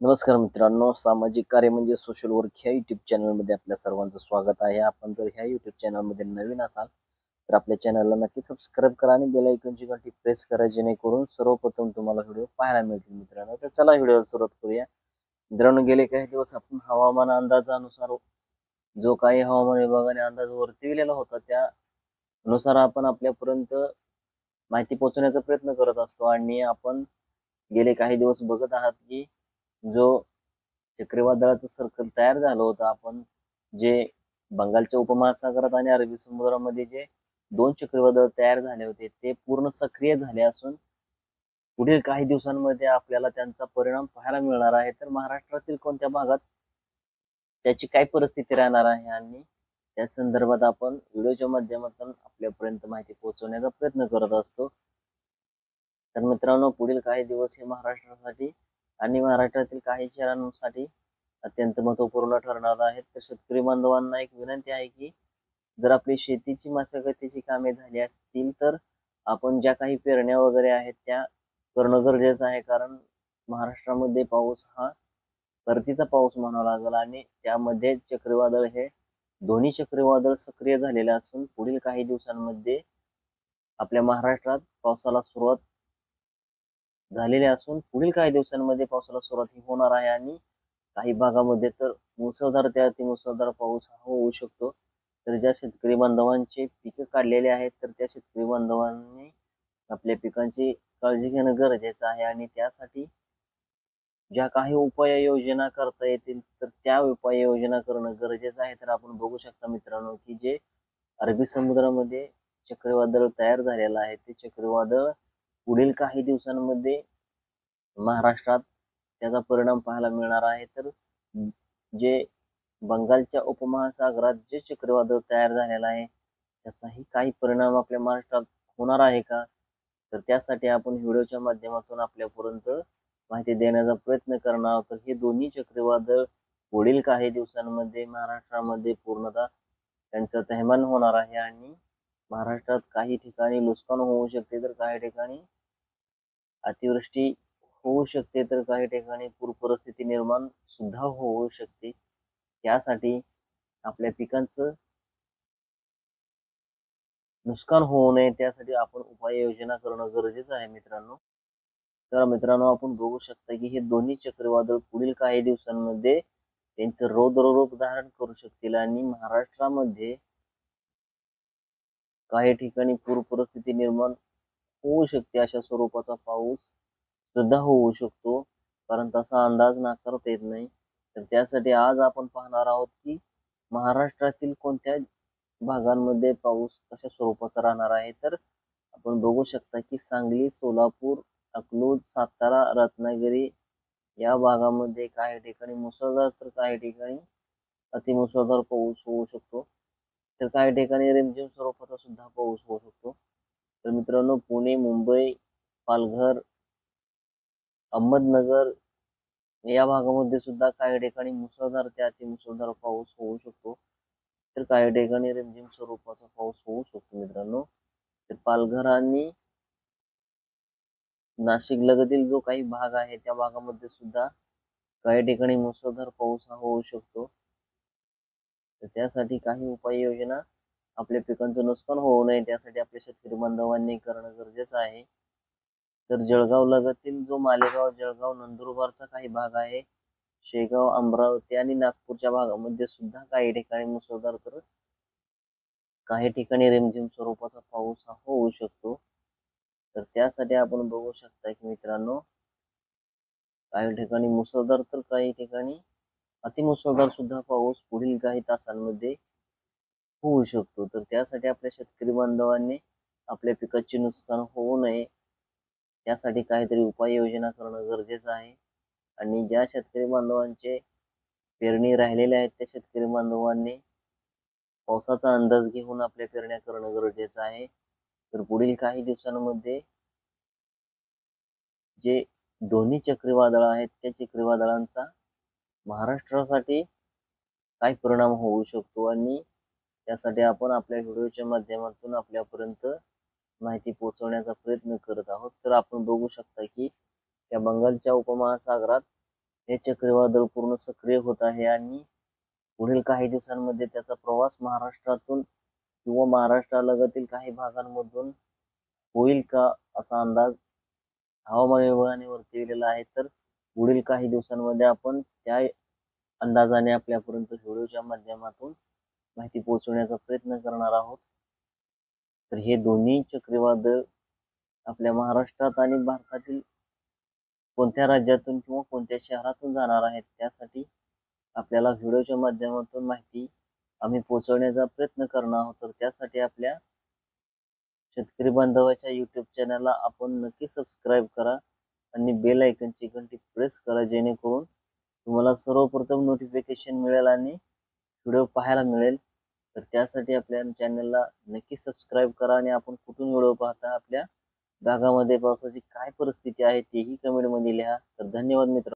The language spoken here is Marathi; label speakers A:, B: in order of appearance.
A: नमस्कार मित्रांनो, सामाजिक कार्य म्हणजे सोशल वर्क ह्या युट्यूब चॅनलमध्ये आपल्या सर्वांचं स्वागत आहे. आपण जर ह्या युट्यूब चॅनलमध्ये नवीन असाल तर आपल्या चॅनलला नक्की सबस्क्राईब करा आणि बेल आयकॉनची घंटी प्रेस करा, जेणेकरून सर्वप्रथम तुम्हाला व्हिडिओ पाहायला मिळतील. मित्रांनो, तर चला व्हिडिओला सुरुवात करूया. मित्रांनो, गेले काही दिवस आपण हवामान अंदाजानुसार जो काही हवामान विभागाने अंदाज वर्तविलेला होता त्यानुसार आपण आपल्यापर्यंत माहिती पोहोचवण्याचा प्रयत्न करत असतो. आणि आपण गेले काही दिवस बघत आहात की जो चक्रीवादळाचं सर्कल तयार झालं होतं, आपण जे बंगालच्या उपमहासागरात आणि अरबी समुद्रामध्ये जे दोन चक्रीवादळ तयार झाले होते ते पूर्ण सक्रिय झाले असून पुढील काही दिवसांमध्ये आपल्याला त्यांचा परिणाम पाहायला मिळणार आहे. तर महाराष्ट्रातील कोणत्या भागात त्याची काय परिस्थिती राहणार आहे आणि त्या संदर्भात आपण व्हिडिओच्या माध्यमातून आपल्यापर्यंत माहिती पोहोचवण्याचा प्रयत्न करत असतो. तर मित्रांनो, पुढील काही दिवस हे महाराष्ट्रासाठी आणि महाराष्ट्रातील काही शहरांसाठी अत्यंत महत्वपूर्ण ठरणार आहेत. तर शेतकरी बांधवांना एक विनंती आहे की जर आपली शेतीची मशागतीची कामे झाली असतील तर आपण ज्या काही पेरण्या वगैरे आहेत त्या करणं गरजेचं आहे. कारण महाराष्ट्रामध्ये पाऊस हा परतीचा पाऊस म्हणावा लागेल आणि त्यामध्ये चक्रीवादळ हे दोन्ही चक्रीवादळ सक्रिय झालेले असून पुढील काही दिवसांमध्ये आपल्या महाराष्ट्रात पावसाला सुरुवात झालेले असून पुढील काही दिवसांमध्ये पावसाला सुरुवात ही होणार आहे. आणि काही भागामध्ये तर मुसळधार ते अतिमुसळधार पाऊस हा होऊ शकतो. तर ज्या शेतकरी बांधवांचे पिकं काढलेले आहेत तर त्या शेतकरी बांधवांनी आपल्या पिकांची काळजी घेणं गरजेचं आहे. आणि त्यासाठी ज्या काही उपाययोजना करता येतील तर त्या उपाययोजना करणं गरजेचं आहे. तर आपण बघू शकता मित्रांनो की जे अरबी समुद्रामध्ये चक्रीवादळ तयार झालेलं आहे ते चक्रीवादळ पुढील काही दिवसांमध्ये महाराष्ट्रात त्याचा परिणाम पाहायला मिळणार आहे. तर जे बंगालच्या उपमहासागरात जे चक्रीवादळ तयार झालेलं आहे त्याचाही काही परिणाम आपल्या महाराष्ट्रात होणार आहे का, तर त्यासाठी आपण व्हिडिओच्या माध्यमातून आपल्यापर्यंत माहिती देण्याचा प्रयत्न करणार आहोत. तर हे दोन्ही चक्रीवादळ पुढील काही दिवसांमध्ये महाराष्ट्रामध्ये पूर्णतः त्यांचं थैमान होणार आहे आणि महाराष्ट्रात काही ठिकाणी नुकसान होऊ शकते, तर काही ठिकाणी अतिवृष्टी होऊ शकते, तर काही ठिकाणी पूर परिस्थिती निर्माण सुद्धा होऊ शकते. त्यासाठी आपल्या पिकांचं नुकसान होऊ नये त्यासाठी आपण उपाययोजना करणं गरजेचं आहे मित्रांनो. तर मित्रांनो, आपण बघू शकता की हे दोन्ही चक्रीवादळ पुढील काही दिवसांमध्ये त्यांचं रौद्र रूप धारण करू शकतील आणि महाराष्ट्रामध्ये काही ठिकाणी पूर परिस्थिती निर्माण होऊ शकते. अशा स्वरूपाचा पाऊस सुद्धा होऊ शकतो, कारण तसा अंदाज नाकारता येत नाही. तर त्यासाठी आज आपण पाहणार आहोत की महाराष्ट्रातील कोणत्या भागांमध्ये पाऊस कशा स्वरूपाचा राहणार आहे. तर आपण बघू शकता की सांगली, सोलापूर, अकलूज, सातारा, रत्नागिरी या भागामध्ये काही ठिकाणी मुसळधार तर काही ठिकाणी अतिमुसळधार पाऊस होऊ शकतो. तर काही ठिकाणी रिमझिम स्वरूपाचा सुद्धा पाऊस होऊ शकतो. तर मित्रांनो, पुणे, मुंबई, पालघर, अहमदनगर या भागामध्ये सुद्धा काही ठिकाणी मुसळधार ते अतिमुसळधार पाऊस होऊ शकतो. तर काही ठिकाणी रिमझिम स्वरूपाचा पाऊस होऊ शकतो मित्रांनो. तर पालघर आणि नाशिक लगतील जो काही भाग आहे त्या भागामध्ये सुद्धा काही ठिकाणी मुसळधार पाऊस हा होऊ शकतो. तर त्यासाठी काही उपाययोजना आपल्या पिकांचं नुकसान होऊ नये त्यासाठी आपल्या शेतकरी बांधवांनी करणं गरजेचं आहे. तर जळगाव लगतील जो मालेगाव, जळगाव, नंदुरबारचा काही भाग आहे, शेगाव, अमरावती आणि नागपूरच्या भागामध्ये सुद्धा काही ठिकाणी मुसळधार तर काही ठिकाणी रिमझिम स्वरूपाचा पाऊस हा होऊ शकतो. तर त्यासाठी आपण बघू शकता की मित्रांनो, काही ठिकाणी मुसळधार तर काही ठिकाणी अतिमुसळधार सुद्धा पाऊस पुढील काही तासांमध्ये होऊ शकतो. तर त्यासाठी आपल्या शेतकरी बांधवांनी आपल्या पिकाचे नुकसान होऊ नये त्यासाठी काहीतरी उपाययोजना करणं गरजेचं आहे. आणि ज्या शेतकरी बांधवांचे पेरणी राहिलेले आहेत त्या शेतकरी बांधवांनी पावसाचा अंदाज घेऊन आपल्या पेरण्या करणं गरजेचं आहे. तर पुढील काही दिवसांमध्ये जे दोन्ही चक्रीवादळ आहेत त्या चक्रीवादळांचा महाराष्ट्रासाठी काय परिणाम होऊ शकतो आणि त्यासाठी आपण आपल्या व्हिडिओच्या माध्यमातून आपल्यापर्यंत माहिती पोहोचवण्याचा प्रयत्न करत आहोत. तर आपण बघू शकता की त्या बंगालच्या उपमहासागरात हे चक्रीवादळ पूर्ण सक्रिय होत आहे आणि पुढील काही दिवसांमध्ये त्याचा प्रवास महाराष्ट्रातून किंवा महाराष्ट्रालगतील काही भागांमधून होईल का असा अंदाज हवामान विभागाने वर्तविलेला आहे. तर पुढील काही दिवसांमध्ये आपण त्या अंदाजाने आपल्यापर्यंत व्हिडिओच्या माध्यमातून माहिती पोहोचवण्याचा प्रयत्न करणार आहोत. तर हे दोन्ही चक्रीवादळ आपल्या महाराष्ट्रात आणि भारतातील कोणत्या राज्यातून किंवा कोणत्या शहरातून जाणार आहेत त्यासाठी आपल्याला व्हिडिओच्या माध्यमातून माहिती आम्ही पोहोचवण्याचा प्रयत्न करणार आहोत. तर त्यासाठी आपल्या शेतकरी बांधवाच्या युट्यूब चॅनलला आपण नक्की सबस्क्राईब करा आणि बेल आयकनची घंटी प्रेस करा, जेणेकरून तुम्हाला सर्वप्रथम नोटिफिकेशन मिळेल आणि व्हिडिओ पाहायला मिळेल. तर त्यासाठी आपल्या चॅनलला नक्की सबस्क्राईब करा आणि आपण कुठून व्हिडिओ पाहता, आपल्या भागामध्ये पावसाची काय परिस्थिती आहे तेही कमेंटमध्ये लिहा. तर धन्यवाद मित्र.